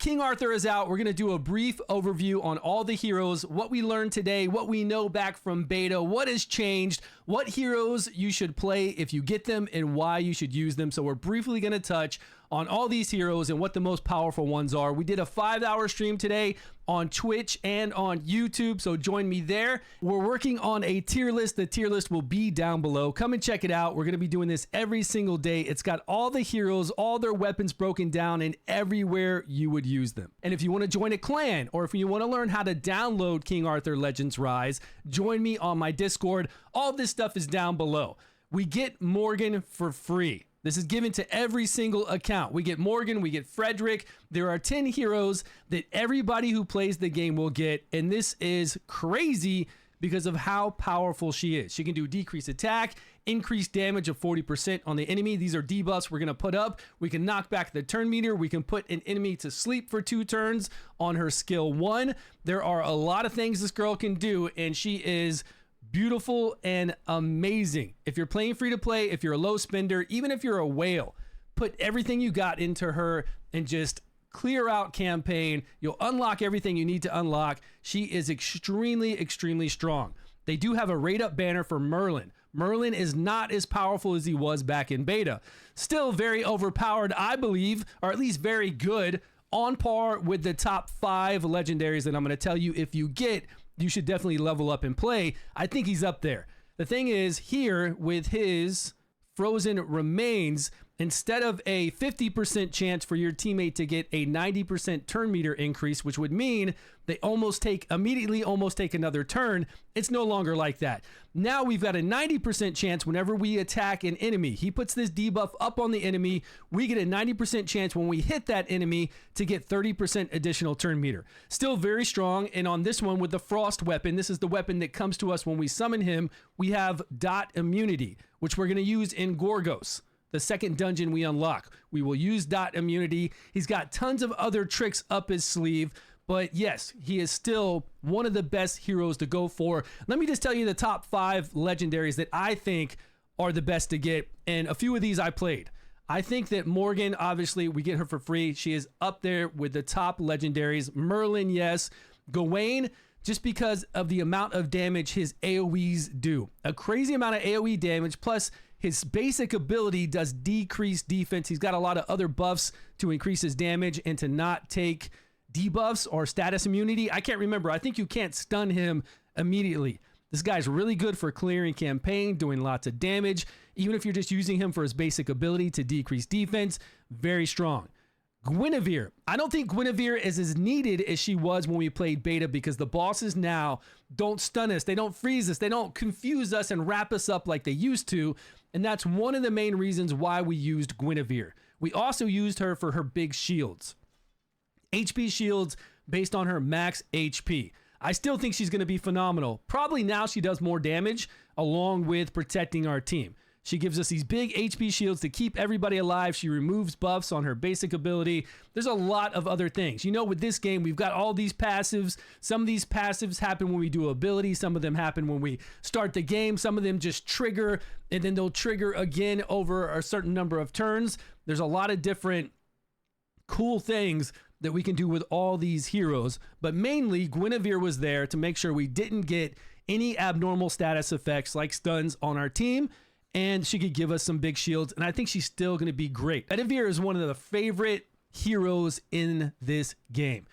King Arthur is out. We're going to do a brief overview on all the heroes, what we learned today, what we know back from beta, what has changed, what heroes you should play if you get them, and why you should use them. So we're briefly going to touch on all these heroes and what the most powerful ones are. We did a 5-hour stream today on Twitch and on YouTube, so join me there. We're working on a tier list. The tier list will be down below. Come and check it out. We're going to be doing this every single day. It's got all the heroes, all their weapons broken down, and everywhere you would use them. And if you want to join a clan, or if you want to learn how to download King Arthur Legends Rise, join me on my Discord. All this stuff is down below. We get Morgan for free. This is given to every single account. We get Morgan, we get Frederick. There are 10 heroes that everybody who plays the game will get, and this is crazy because of how powerful she is. She can do decreased attack, increased damage of 40% on the enemy. These are debuffs we're going to put up. We can knock back the turn meter. We can put an enemy to sleep for 2 turns on her skill 1. There are a lot of things this girl can do, and she is beautiful and amazing. If you're playing free to play, if you're a low spender, even if you're a whale, put everything you got into her and just clear out campaign. You'll unlock everything you need to unlock. She is extremely, extremely strong. They do have a rate up banner for Merlin. Merlin is not as powerful as he was back in beta. Still very overpowered, I believe, or at least very good, on par with the top 5 legendaries that I'm going to tell you if you get, you should definitely level up and play. I think he's up there. The thing is, here with his Frozen Remains, instead of a 50% chance for your teammate to get a 90% turn meter increase, which would mean they immediately take another turn, it's no longer like that. Now we've got a 90% chance whenever we attack an enemy. He puts this debuff up on the enemy. We get a 90% chance when we hit that enemy to get 30% additional turn meter. Still very strong. And on this one with the Frost weapon, this is the weapon that comes to us when we summon him. We have dot immunity, which we're going to use in Goros, the second dungeon we unlock. We will use dot immunity. He's got tons of other tricks up his sleeve, but yes, he is still one of the best heroes to go for. Let me just tell you the top 5 legendaries that I think are the best to get, and a few of these I played. I think that Morgan, obviously, we get her for free. She is up there with the top legendaries. Merlin, yes. Gawain, just because of the amount of damage his AoEs do. A crazy amount of AoE damage, plus his basic ability does decrease defense. He's got a lot of other buffs to increase his damage and to not take debuffs or status immunity. I can't remember. I think you can't stun him immediately. This guy's really good for clearing campaign, doing lots of damage. Even if you're just using him for his basic ability to decrease defense, very strong. Guinevere. I don't think Guinevere is as needed as she was when we played beta, because the bosses now don't stun us, they don't freeze us, they don't confuse us and wrap us up like they used to, and that's one of the main reasons why we used Guinevere. We also used her for her big shields. HP shields based on her max HP. I still think she's going to be phenomenal. Probably now she does more damage along with protecting our team. She gives us these big HP shields to keep everybody alive. She removes buffs on her basic ability. There's a lot of other things. You know, with this game, we've got all these passives. Some of these passives happen when we do ability. Some of them happen when we start the game. Some of them just trigger, and then they'll trigger again over a certain number of turns. There's a lot of different cool things that we can do with all these heroes, but mainly Guinevere was there to make sure we didn't get any abnormal status effects like stuns on our team, and she could give us some big shields, and I think she's still going to be great. Bedivere is one of the favorite heroes in this game,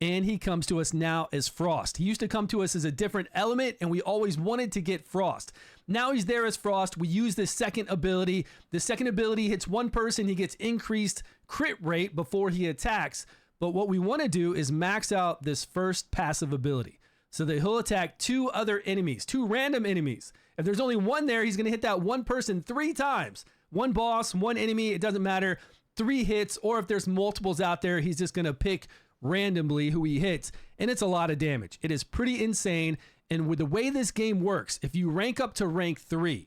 and he comes to us now as Frost. He used to come to us as a different element, and we always wanted to get Frost. Now he's there as Frost. We use this second ability. The second ability hits one person, he gets increased crit rate before he attacks, but what we want to do is max out this first passive ability so that he'll attack 2 other enemies, 2 random enemies. If there's only one there, he's going to hit that one person 3 times. One boss, one enemy, it doesn't matter. 3 hits, or if there's multiples out there, he's just going to pick randomly who he hits, and it's a lot of damage. It is pretty insane, and with the way this game works, if you rank up to rank 3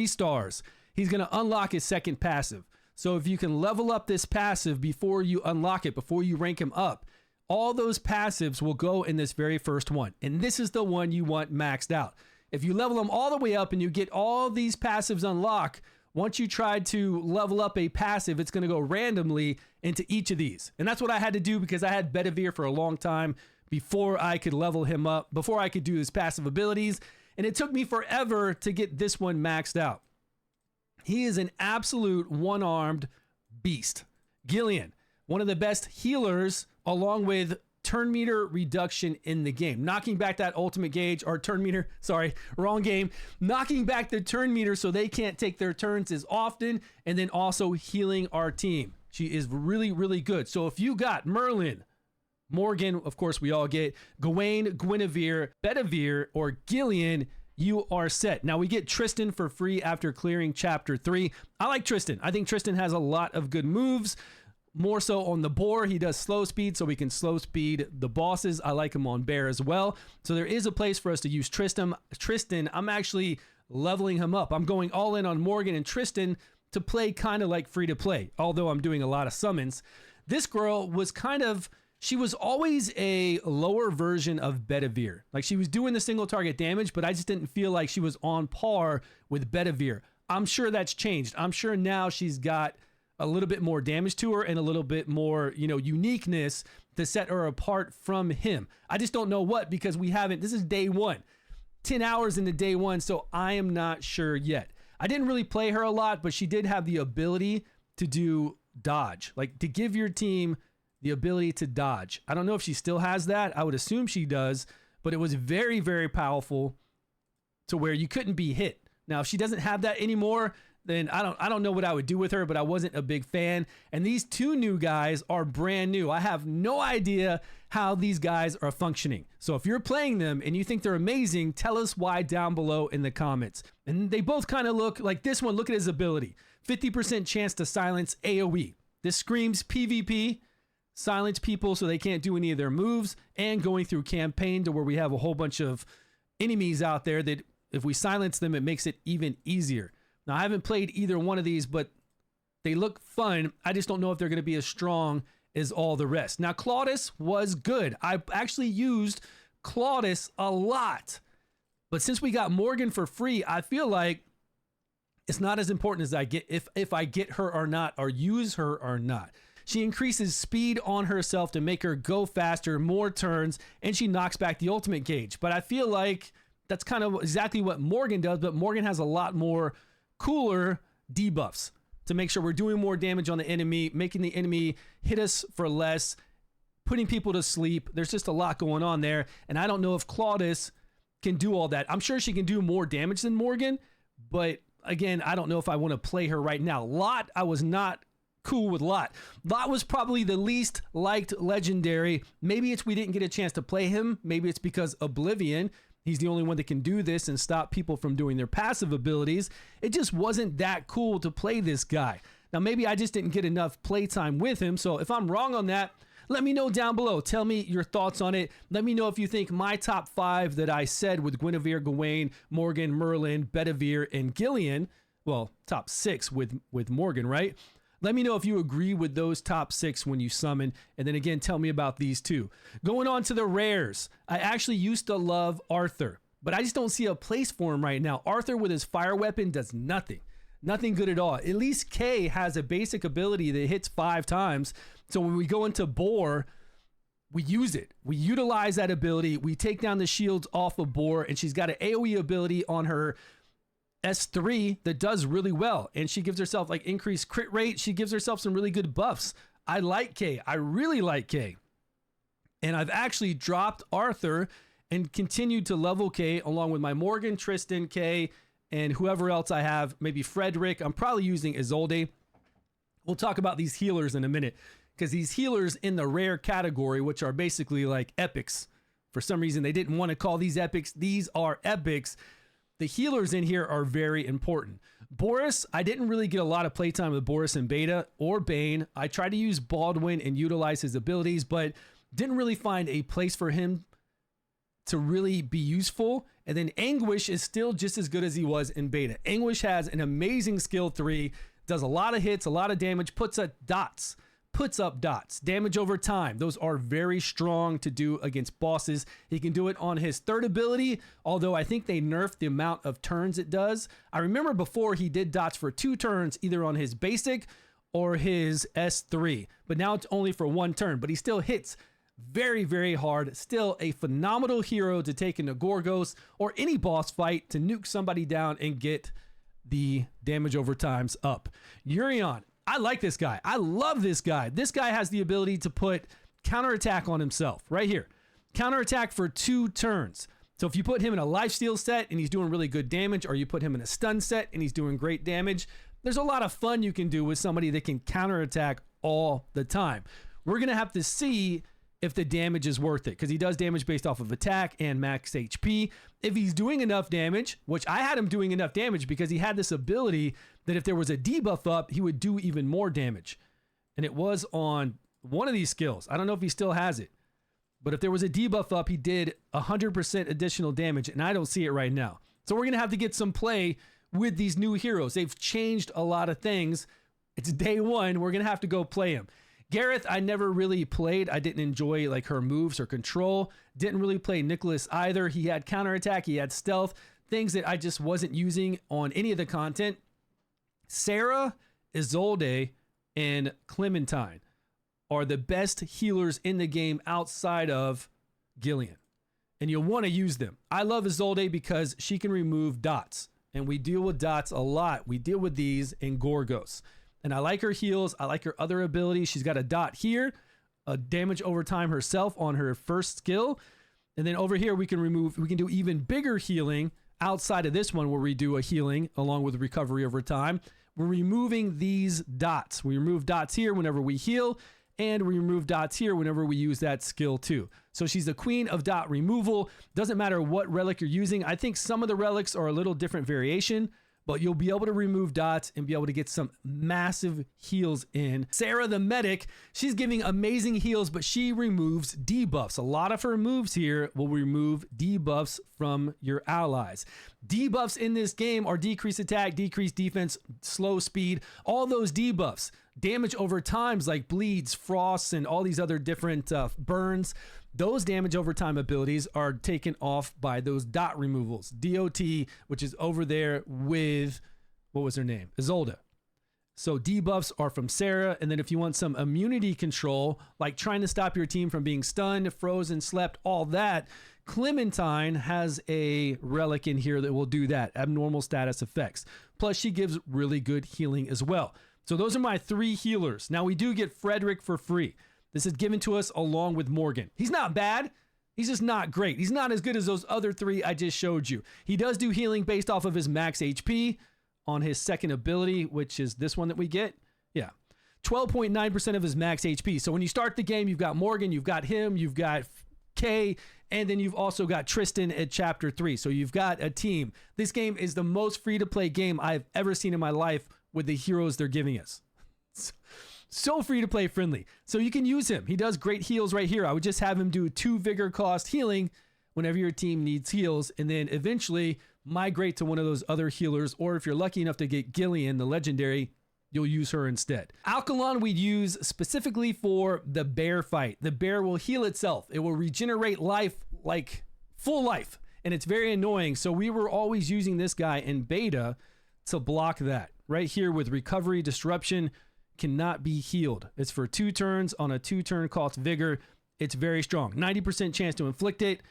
stars, he's going to unlock his second passive. So if you can level up this passive before you unlock it, before you rank him up, all those passives will go in this very first one. And this is the one you want maxed out. If you level them all the way up and you get all these passives unlocked, once you try to level up a passive, it's going to go randomly into each of these. And that's what I had to do because I had Bedivere for a long time before I could level him up, before I could do his passive abilities. And it took me forever to get this one maxed out. He is an absolute one-armed beast. Gillian, one of the best healers, along with turn meter reduction in the game. Knocking back that ultimate gauge, or turn meter, sorry, wrong game. Knocking back the turn meter so they can't take their turns as often, and then also healing our team. She is really, really good. So if you got Merlin, Morgan, of course we all get, Gawain, Guinevere, Bedivere, or Gillian, you are set. Now we get Tristan for free after clearing chapter 3. I like Tristan. I think Tristan has a lot of good moves. More so on the boar, he does slow speed, so we can slow speed the bosses. I like him on bear as well. So there is a place for us to use Tristan. I'm actually leveling him up. I'm going all in on Morgan and Tristan to play kind of like free to play, although I'm doing a lot of summons. This girl was she was always a lower version of Bedivere. Like she was doing the single target damage, but I just didn't feel like she was on par with Bedivere. I'm sure that's changed. I'm sure now she's got a little bit more damage to her and a little bit more, uniqueness to set her apart from him. I just don't know what, because this is day 1, 10 hours into day 1. So I am not sure yet. I didn't really play her a lot, but she did have the ability to do dodge, like to give your team the ability to dodge. I don't know if she still has that. I would assume she does, but it was very, very powerful to where you couldn't be hit. Now, if she doesn't have that anymore, then I don't know what I would do with her, but I wasn't a big fan. And these 2 new guys are brand new. I have no idea how these guys are functioning. So if you're playing them and you think they're amazing, tell us why down below in the comments. And they both kind of look like this one. Look at his ability. 50% chance to silence AoE. This screams PvP. Silence people so they can't do any of their moves, and going through campaign to where we have a whole bunch of enemies out there that if we silence them, it makes it even easier. Now, I haven't played either one of these, but they look fun. I just don't know if they're going to be as strong as all the rest. Now, Claudius was good. I actually used Claudius a lot. But since we got Morgan for free, I feel like it's not as important as I get if I get her or not, or use her or not. She increases speed on herself to make her go faster, more turns, and she knocks back the ultimate gauge. But I feel like that's kind of exactly what Morgan does, but Morgan has a lot more cooler debuffs to make sure we're doing more damage on the enemy, making the enemy hit us for less, putting people to sleep. There's just a lot going on there, and I don't know if Claudius can do all that. I'm sure she can do more damage than Morgan, but again, I don't know if I want to play her right now. Lot, I was not cool with Lot. Lot was probably the least liked legendary. Maybe it's we didn't get a chance to play him. Maybe it's because Oblivion, he's the only one that can do this and stop people from doing their passive abilities. It just wasn't that cool to play this guy. Now, maybe I just didn't get enough playtime with him. So if I'm wrong on that, let me know down below. Tell me your thoughts on it. Let me know if you think my top 5 that I said with Guinevere, Gawain, Morgan, Merlin, Bedivere, and Gillian, well, top 6 with Morgan, right? Let me know if you agree with those top 6 when you summon. And then again, tell me about these 2. Going on to the rares. I actually used to love Arthur, but I just don't see a place for him right now. Arthur with his fire weapon does nothing. Nothing good at all. At least Kay has a basic ability that hits 5 times. So when we go into Boar, we use it. We utilize that ability. We take down the shields off of Boar, and she's got an AoE ability on her S3 that does really well, and she gives herself like increased crit rate. She gives herself some really good buffs. I like Kay. I really like Kay. And I've actually dropped Arthur and continued to level Kay along with my Morgan, Tristan, Kay, and whoever else I have. Maybe Frederick. I'm probably using Isolde. We'll talk about these healers in a minute, because these healers in the rare category, which are basically like epics. For some reason, they didn't want to call these epics. These are epics. The healers in here are very important. Boris, I didn't really get a lot of playtime with Boris in beta or Bane. I tried to use Baldwin and utilize his abilities, but didn't really find a place for him to really be useful. And then Anguish is still just as good as he was in beta. Anguish has an amazing skill 3, does a lot of hits, a lot of damage, puts puts up dots. Damage over time. Those are very strong to do against bosses. He can do it on his third ability, although I think they nerfed the amount of turns it does. I remember before he did dots for 2 turns, either on his basic or his S3, but now it's only for 1 turn, but he still hits very, very hard. Still a phenomenal hero to take into Goros or any boss fight to nuke somebody down and get the damage over times up. Uriens, I like this guy. I love this guy. This guy has the ability to put counterattack on himself right here. Counterattack for 2 turns. So if you put him in a lifesteal set and he's doing really good damage, or you put him in a stun set and he's doing great damage, there's a lot of fun you can do with somebody that can counterattack all the time. We're going to have to see if the damage is worth it, because he does damage based off of attack and max HP. If he's doing enough damage, which I had him doing enough damage because he had this ability that if there was a debuff up, he would do even more damage. And it was on one of these skills. I don't know if he still has it, but if there was a debuff up, he did 100% additional damage, and I don't see it right now. So we're going to have to get some play with these new heroes. They've changed a lot of things. It's day 1. We're going to have to go play him. Gareth, I never really played. I didn't enjoy like her moves or control. Didn't really play Nicholas either. He had counterattack, he had stealth, things that I just wasn't using on any of the content. Sarah, Isolde, and Clementine are the best healers in the game outside of Gillian. And you'll want to use them. I love Isolde because she can remove dots. And we deal with dots a lot. We deal with these in Goros. And I like her heals. I like her other abilities. She's got a dot here, a damage over time herself on her first skill. And then over here, we can do even bigger healing outside of this one where we do a healing along with recovery over time. We're removing these dots. We remove dots here whenever we heal, and we remove dots here whenever we use that skill too. So she's the queen of dot removal. Doesn't matter what relic you're using. I think some of the relics are a little different variation, but you'll be able to remove dots and be able to get some massive heals in. Sarah the medic, she's giving amazing heals, but she removes debuffs. A lot of her moves here will remove debuffs from your allies. Debuffs in this game are decreased attack, decreased defense, slow speed, all those debuffs. Damage over times like bleeds, frosts, and all these other different burns. Those damage over time abilities are taken off by those dot removals. DOT, which is over there with, what was her name? Isolde. So debuffs are from Sarah. And then if you want some immunity control, like trying to stop your team from being stunned, frozen, slept, all that, Clementine has a relic in here that will do that. Abnormal status effects. Plus she gives really good healing as well. So those are my 3 healers. Now we do get Frederick for free. This is given to us along with Morgan. He's not bad. He's just not great. He's not as good as those other 3 I just showed you. He does do healing based off of his max HP on his second ability, which is this one that we get. Yeah. 12.9% of his max HP. So when you start the game, you've got Morgan, you've got him, you've got Kay, and then you've also got Tristan at chapter 3. So you've got a team. This game is the most free-to-play game I've ever seen in my life with the heroes they're giving us. So free to play friendly. So you can use him. He does great heals right here. I would just have him do 2 vigor cost healing whenever your team needs heals, and then eventually migrate to one of those other healers, or if you're lucky enough to get Gillian, the legendary, you'll use her instead. Alkalon we'd use specifically for the bear fight. The bear will heal itself. It will regenerate life, like full life, and it's very annoying. So we were always using this guy in beta to block that. Right here with recovery, disruption, cannot be healed. It's for 2 turns on a 2-turn cost vigor. It's very strong. 90% chance to inflict it,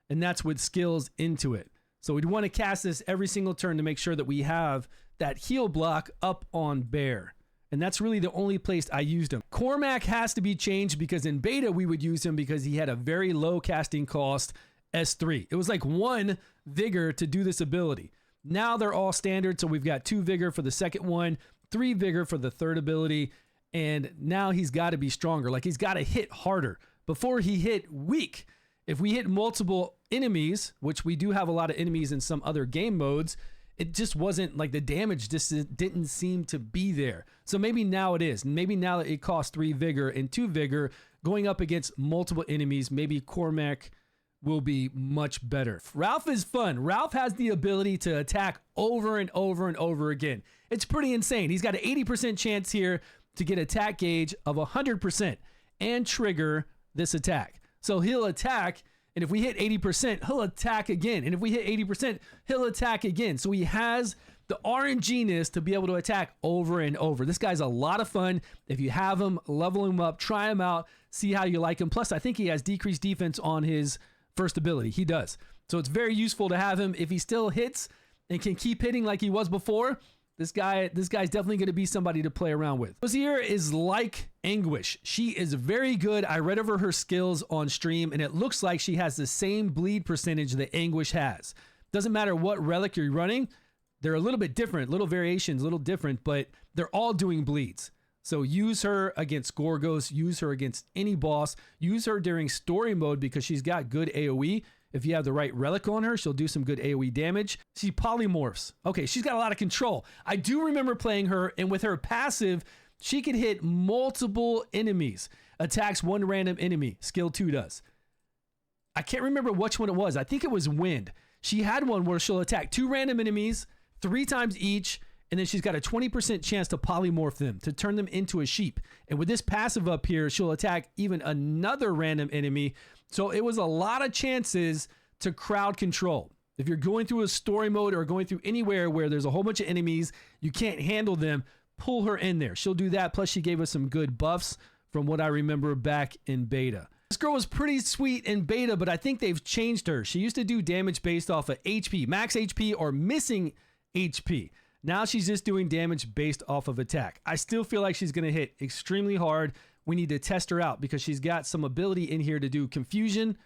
and that's with skills into it. So we'd want to cast this every single turn to make sure that we have that heal block up on bear. And that's really the only place I used him. Cormac has to be changed because in beta we would use him because he had a very low casting cost S3. It was like 1 vigor to do this ability. Now they're all standard, so we've got 2 vigor for the second one, 3 vigor for the third ability, and now he's got to be stronger. Like he's got to hit harder. Before he hit weak. If we hit multiple enemies, which we do have a lot of enemies in some other game modes, it just wasn't like the damage just didn't seem to be there. So maybe now it is. Maybe now that it costs 3 vigor and 2 vigor, going up against multiple enemies, maybe Cormac will be much better. Ralph is fun. Ralph has the ability to attack over and over and over again. It's pretty insane. He's got an 80% chance here to get attack gauge of 100% and trigger this attack. So he'll attack, and if we hit 80%, he'll attack again. And if we hit 80%, he'll attack again. So he has the RNG-ness to be able to attack over and over. This guy's a lot of fun. If you have him, level him up, try him out, see how you like him. Plus, I think he has decreased defense on his first ability. He does. So it's very useful to have him. If he still hits and can keep hitting like he was before, this guy's definitely going to be somebody to play around with. Rosier is like Anguish. She is very good. I read over her skills on stream, and it looks like she has the same bleed percentage that Anguish has. Doesn't matter what relic you're running. They're a little bit different, little variations, a little different, but they're all doing bleeds. So use her against Gorgos, use her against any boss, use her during story mode because she's got good AoE. If you have the right relic on her, she'll do some good AoE damage. She polymorphs. Okay, she's got a lot of control. I do remember playing her, and with her passive, she could hit multiple enemies. Attacks one random enemy. Skill 2 does. I can't remember which one it was. I think it was Wind. She had one where she'll attack 2 random enemies 3 times each, and then she's got a 20% chance to polymorph them, to turn them into a sheep. And with this passive up here, she'll attack even another random enemy. So it was a lot of chances to crowd control. If you're going through a story mode or going through anywhere where there's a whole bunch of enemies, you can't handle them, pull her in there. She'll do that. Plus, she gave us some good buffs from what I remember back in beta. This girl was pretty sweet in beta, but I think they've changed her. She used to do damage based off of HP, max HP or missing HP. Now she's just doing damage based off of attack. I still feel like she's going to hit extremely hard. We need to test her out because she's got some ability in here to do confusion,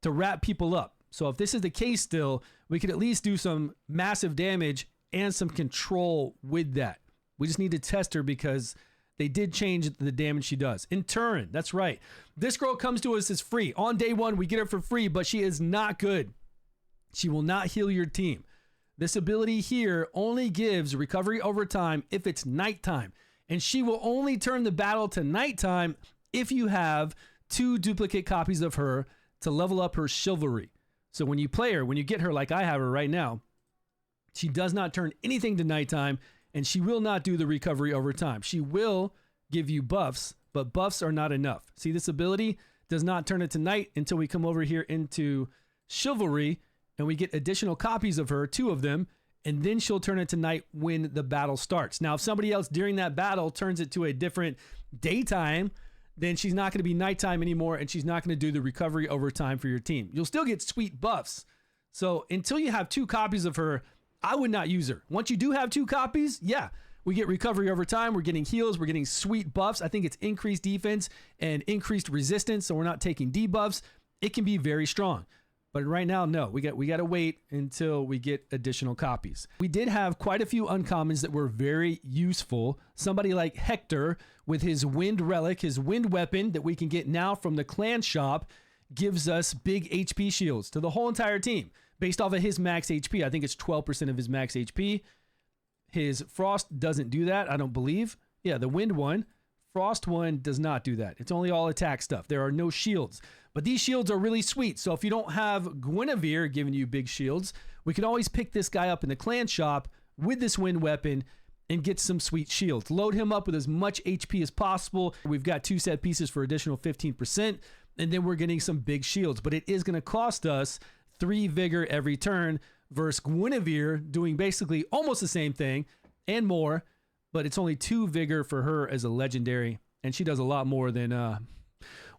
to wrap people up. So if this is the case still, we could at least do some massive damage and some control with that. We just need to test her because they did change the damage she does. In Turin, that's right. This girl comes to us as free. On day 1, we get her for free, but she is not good. She will not heal your team. This ability here only gives recovery over time if it's nighttime. And she will only turn the battle to nighttime if you have 2 duplicate copies of her to level up her chivalry. So when you play her, when you get her like I have her right now, she does not turn anything to nighttime, and she will not do the recovery over time. She will give you buffs, but buffs are not enough. See, this ability does not turn it to night until we come over here into chivalry, and we get additional copies of her, 2 of them, and then she'll turn it to night when the battle starts. Now, if somebody else during that battle turns it to a different daytime, then she's not going to be nighttime anymore, and she's not going to do the recovery over time for your team. You'll still get sweet buffs. So until you have 2 copies of her, I would not use her. Once you do have 2 copies, yeah, we get recovery over time. We're getting heals. We're getting sweet buffs. I think it's increased defense and increased resistance, so we're not taking debuffs. It can be very strong. But right now, no, we got to wait until we get additional copies. We did have quite a few uncommons that were very useful. Somebody like Hector with his wind relic, his wind weapon that we can get now from the clan shop, gives us big HP shields to the whole entire team based off of his max HP. I think it's 12% of his max HP. His frost doesn't do that, I don't believe. Yeah, the wind one. Frost one does not do that. It's only all attack stuff. There are no shields. But these shields are really sweet. So if you don't have Bedivere giving you big shields, we can always pick this guy up in the clan shop with this wind weapon and get some sweet shields. Load him up with as much HP as possible. We've got 2 set pieces for additional 15%, and then we're getting some big shields. But it is going to cost us 3 vigor every turn versus Bedivere doing basically almost the same thing and more, but it's only 2 vigor for her as a legendary, and she does a lot more than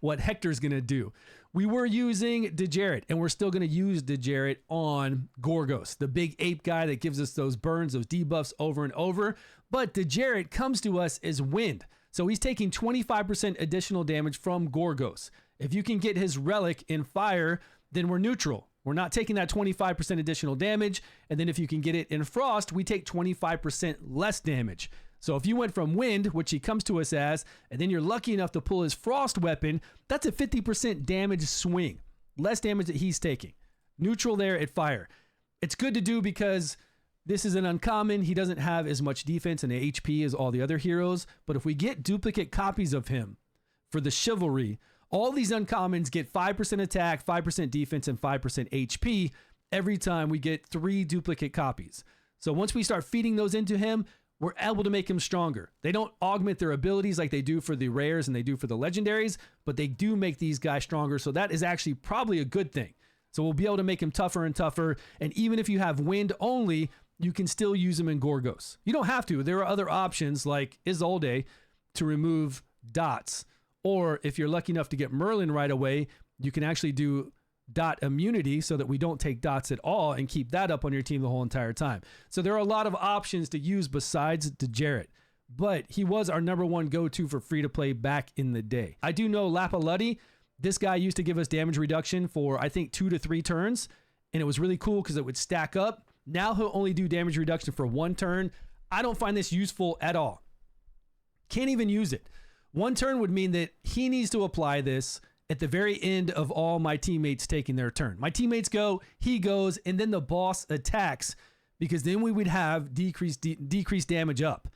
what Hector's going to do. We were using Dejaret, and we're still going to use Dejaret on Gorgos, the big ape guy that gives us those burns, those debuffs over and over. But Dejaret comes to us as wind, so he's taking 25% additional damage from Gorgos. If you can get his relic in fire, then we're neutral. We're not taking that 25% additional damage, and then if you can get it in frost, we take 25% less damage. So if you went from wind, which he comes to us as, and then you're lucky enough to pull his frost weapon, that's a 50% damage swing. Less damage that he's taking. Neutral there at fire. It's good to do because this is an uncommon. He doesn't have as much defense and HP as all the other heroes, but if we get duplicate copies of him for the chivalry, all these uncommons get 5% attack, 5% defense, and 5% HP every time we get 3 duplicate copies. So once we start feeding those into him, we're able to make them stronger. They don't augment their abilities like they do for the rares and they do for the legendaries, but they do make these guys stronger. So that is actually probably a good thing. So we'll be able to make them tougher and tougher. And even if you have wind only, you can still use them in Gorgos. You don't have to. There are other options like Isolde to remove dots. Or if you're lucky enough to get Merlin right away, you can actually do dot immunity so that we don't take dots at all and keep that up on your team the whole entire time. So there are a lot of options to use besides Dejaret, but he was our #1 go-to for free-to-play back in the day. I do know Lapaluddy. This guy used to give us damage reduction for, I think, 2 to 3 turns, and it was really cool because it would stack up. Now he'll only do damage reduction for 1 turn. I don't find this useful at all. Can't even use it. 1 turn would mean that he needs to apply this at the very end of all my teammates taking their turn. My teammates go, he goes, and then the boss attacks, because then we would have decreased damage up.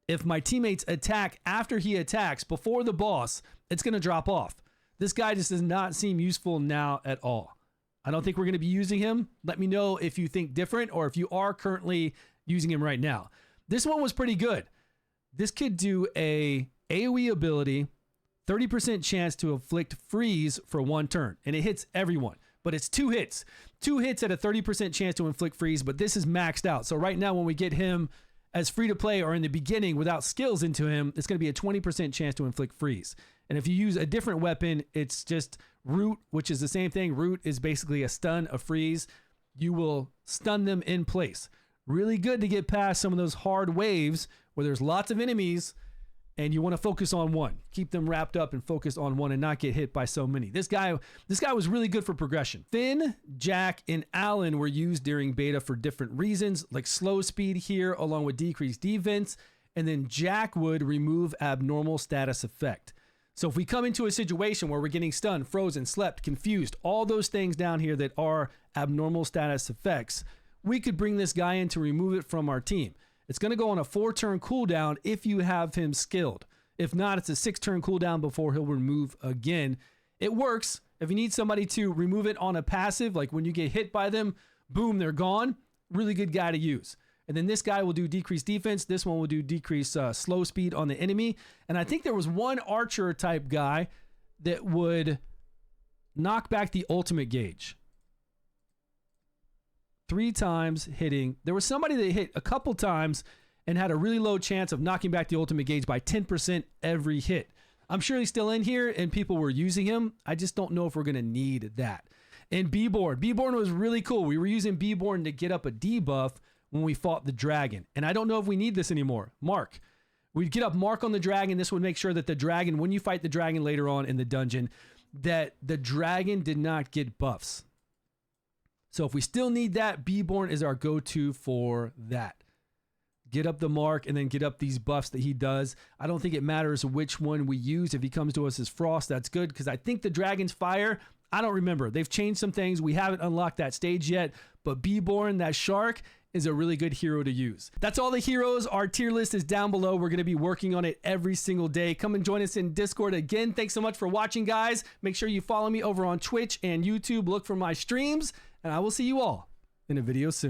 If my teammates attack after he attacks before the boss, it's going to drop off. This guy just does not seem useful now at all. I don't think we're going to be using him. Let me know if you think different or if you are currently using him right now. This one was pretty good. This could do a AoE ability, 30% chance to inflict freeze for 1 turn, and it hits everyone, but it's 2 hits. 2 hits at a 30% chance to inflict freeze, but this is maxed out. So right now when we get him as free to play or in the beginning without skills into him, it's going to be a 20% chance to inflict freeze. And if you use a different weapon, it's just root, which is the same thing. Root is basically a stun, a freeze. You will stun them in place. Really good to get past some of those hard waves where there's lots of enemies and you want to focus on one. Keep them wrapped up and focus on one and not get hit by so many. This guy was really good for progression. Finn, Jack, and Alan were used during beta for different reasons, like slow speed here along with decreased defense, and then Jack would remove abnormal status effect. So if we come into a situation where we're getting stunned, frozen, slept, confused, all those things down here that are abnormal status effects, we could bring this guy in to remove it from our team. It's going to go on a 4-turn cooldown if you have him skilled. If not, it's a 6-turn cooldown before he'll remove again. It works. If you need somebody to remove it on a passive, like when you get hit by them, boom, they're gone. Really good guy to use. And then this guy will do decreased defense. This one will do decreased slow speed on the enemy. And I think there was one archer type guy that would knock back the ultimate gauge. 3 times hitting. There was somebody that hit a couple times and had a really low chance of knocking back the ultimate gauge by 10% every hit. I'm sure he's still in here and people were using him. I just don't know if we're going to need that. And B-Born. B-Born was really cool. We were using B-Born to get up a debuff when we fought the dragon. And I don't know if we need this anymore. Mark. We'd get up Mark on the dragon. This would make sure that the dragon, when you fight the dragon later on in the dungeon, that the dragon did not get buffs. So if we still need that, B-Born is our go-to for that. Get up the Mark and then get up these buffs that he does. I don't think it matters which one we use. If he comes to us as Frost, that's good, because I think the dragon's fire, I don't remember. They've changed some things. We haven't unlocked that stage yet, but B-Born, that shark, is a really good hero to use. That's all the heroes. Our tier list is down below. We're going to be working on it every single day. Come and join us in Discord. Again, thanks so much for watching, guys. Make sure you follow me over on Twitch and YouTube. Look for my streams, and I will see you all in a video soon.